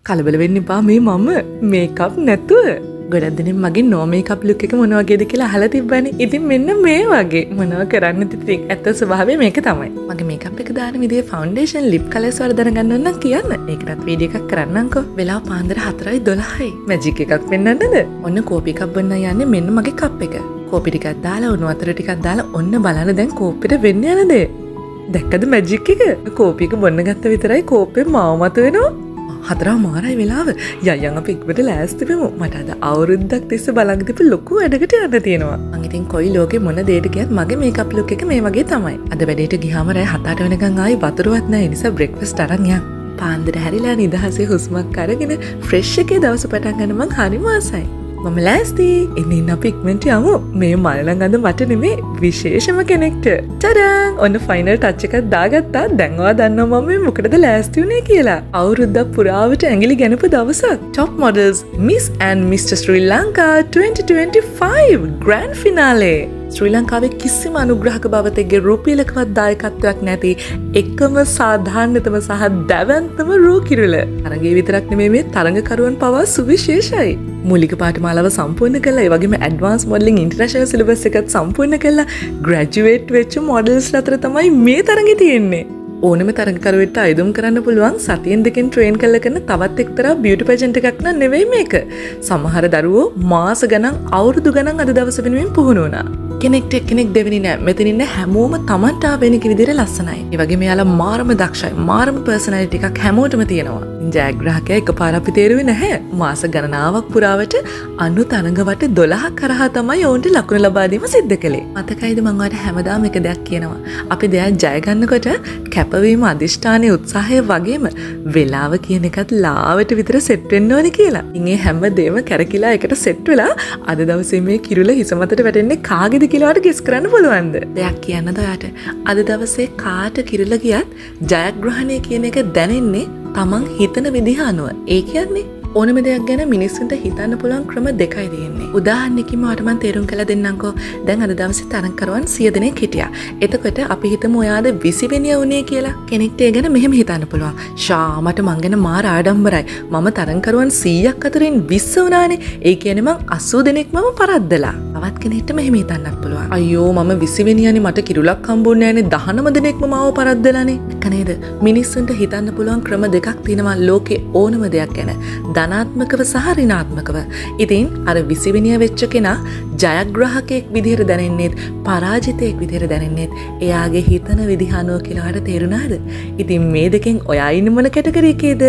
කලබල වෙන්න එපා මේ මම මේකප් නැතුව. ගොඩක් දෙනෙක් මගේ නෝ මේකප් ලුක් එක මොන වගේද කියලා අහලා තිබ්බනේ. ඉතින් මෙන්න මේ වගේ මොනවා කරන්න තිතින් ඇත්ත ස්වභාවය මේක තමයි. මගේ මේකප් එක දාන විදිය ෆවුන්ඩේෂන් ලිප් කලර්ස් වල දැනගන්න ඕන නම් කියන්න. ඒකටත් වීඩියෝ එකක් කරන්නම්කෝ. වෙලාව පාන්දර 4:12යි. මැජික් එකක් පෙන්වන්නද? ඔන්න කෝපි එකක් බොන්න යන්නේ මෙන්න මගේ කප් එක. කෝපි ටිකක් දාලා උණු වතුර ටිකක් දාලා ඔන්න බලන්න දැන් කෝප්පෙට වෙන්න යන දේ. දැක්කද මැජික් එක? කෝපි එක බොන්න ගත්ත විතරයි කෝප්පේ මාව මත වෙනවා. 4:00 වෙලාව. යයන් අපි ඉක්මනට ලෑස්ති වෙමු. මට අද අවුරුද්දක් තිස්සේ බලන් දීපු ලොකු වැඩකට යන්න තියෙනවා. මං ඉතින් කොයි ලෝකේ මොන දෙයකට ගියත් මගේ මේකප් ලුක් එක මේ වගේ තමයි. අද වැඩේට ගියාම රෑ 7:00 වෙනකන් ආයි වතුරවත් නැහැ. ඒ නිසා බ්‍රෙක්ෆාස්ට් අරන් යන්. පාන්දර හැරිලා නිදහසේ හුස්මක් අරගෙන ෆ්‍රෙෂ් එකේ දවස පටන් ගන්න මං හරිම ආසයි. මම ලෑස්ති. ඉතින් අපි ඉක්මනට යමු. මේ මලලන් අඳ මට නෙමේ විශේෂම කෙනෙක්ට. ටඩන්! ඔන්න ෆයිනල් ටච් එකක් දාගත්තා. දැන් ඔයා දන්නවා මම මේ මොකටද ලෑස්ති වුනේ කියලා. අවුරුද්දක් පුරාවට ඇඟිලි ගැනපු දවසක්. Top Models Miss and Mr. Sri Lanka 2025 Grand Finale. ශ්‍රී ලංකාවේ කිසිම අනුග්‍රහක භවතෙක්ගේ රුපියලකවත් දායකත්වයක් නැති එකම සාධාරණතම සහ දැවැන්තම රූ කිරුළ. තරඟේ විතරක් නෙමෙයි මේ තරඟකරුවන් පවා සුවිශේෂයි. මූලික පාඨමාලාව සම්පූර්ණ කළා. ඒ වගේම ඇඩ්වාන්ස් මොඩලින් ඉන්ටර්නැෂනල් සිලබස් එකත් සම්පූර්ණ කළා. ග්‍රැජුවේට් වෙච්ච මොඩල්ස් අතර තමයි මේ තරඟේ තියෙන්නේ. ඕනෙම තරඟකරුවෙක්ට අයදුම් කරන්න පුළුවන් සතියෙන් දෙකෙන් ට්‍රේන් කරලා කරන තවත් එක්තරා බියුටි පැජන්ට් එකක් නන් නෙවෙයි මේක. සමහර දරුවෝ මාස ගණන් අවුරුදු ගණන් අද දවස වෙනුවෙන් පුහුණු වුණා. කෙනෙක්ට එක්කෙනෙක් දෙවෙනි නෑ. මෙතන ඉන්න හැමෝම Tamanට ආවෙන විදිහට ලස්සනයි. ඒ වගේම යාලා මාරම දක්ෂයි. මාරම පර්සනැලිටි එකක් හැමෝටම තියෙනවා. ජයග්‍රාහකයා එකපාර අපි තේරුවේ නැහැ. මාස ගණනාවක් පුරාවට අනු තරඟ වට 12ක් කරහා තමයි ඔවුන්ට ලකුණු ලබා දීම සිද්ධ කළේ. මතකයිද මම ඔයාලට හැමදාම එක දෙයක් කියනවා. අපි දෙයක් ජය ගන්නකොට කැපවීම අදිෂ්ඨානයේ උත්සාහය වගේම වෙලාව කියන එකත් ලාවට විතර සෙට් වෙන්න ඕනේ කියලා. ඉතින් මේ හැම දෙයක්ම කැරකිලා එකට සෙට් වෙලා අද දවසේ මේ කිරුළ හිස මතට වැටෙන්නේ කාගේද කියලා ඔයාලට ගෙස් කරන්න පුළුවන්ද? දෙයක් කියන්නද ඔයාලට? අද දවසේ කාට කිරුළ ගියත් ජයග්‍රහණය කියන එක දැනෙන්නේ තමන් හිතන විදිහ අනුව. ඒ කියන්නේ ඕනම දෙයක් ගැන මිනිස්සුන්ට හිතන්න පුළුවන් ක්‍රම දෙකයි තියෙන්නේ. උදාහරණයකින් මට මම තේරුම් කරලා දෙන්නම්කෝ. දැන් අද දවසේ තරඟකරුවන් 100 දෙනෙක් හිටියා. එතකොට අපි හිතමු ඔයාද 20 වෙනියා වුණේ කියලා. කෙනෙක්ට ඒ ගැන මෙහෙම හිතන්න පුළුවන්. ෂා මට මං ගැන මාර ආඩම්බරයි. මම තරඟකරුවන් 100ක් අතරින් 20 වුණානේ. ඒ කියන්නේ මං 80 දෙනෙක්මම පරද්දලා. තවත් කෙනෙක්ට මෙහෙම හිතන්නත් පුළුවන්. අයියෝ මම 20 වෙනියානේ මට කිරුලක් හම්බුන්නේ නැහනේ 19 දෙනෙක්ම මාව පරද්දලානේ. කනේද? මිනිස්සුන්ට හිතන්න පුළුවන් ක්‍රම දෙකක් තියෙනවා ලෝකේ ඕනම දෙයක් ගැන. ධනාත්මකව සහ ඍණාත්මකව. ඉතින් අර 20 වෙනියා වෙච්ච කෙනා ජයග්‍රාහකයෙක් විදිහට දැනෙන්නේත් පරාජිතයෙක් විදිහට දැනෙන්නේත් එයාගේ හිතන විදිහ අනුව කියලා හරියට තේරුණාද? ඉතින් මේ දෙකෙන් ඔයා ඉන්නේ මොන කැටගරි එකේද?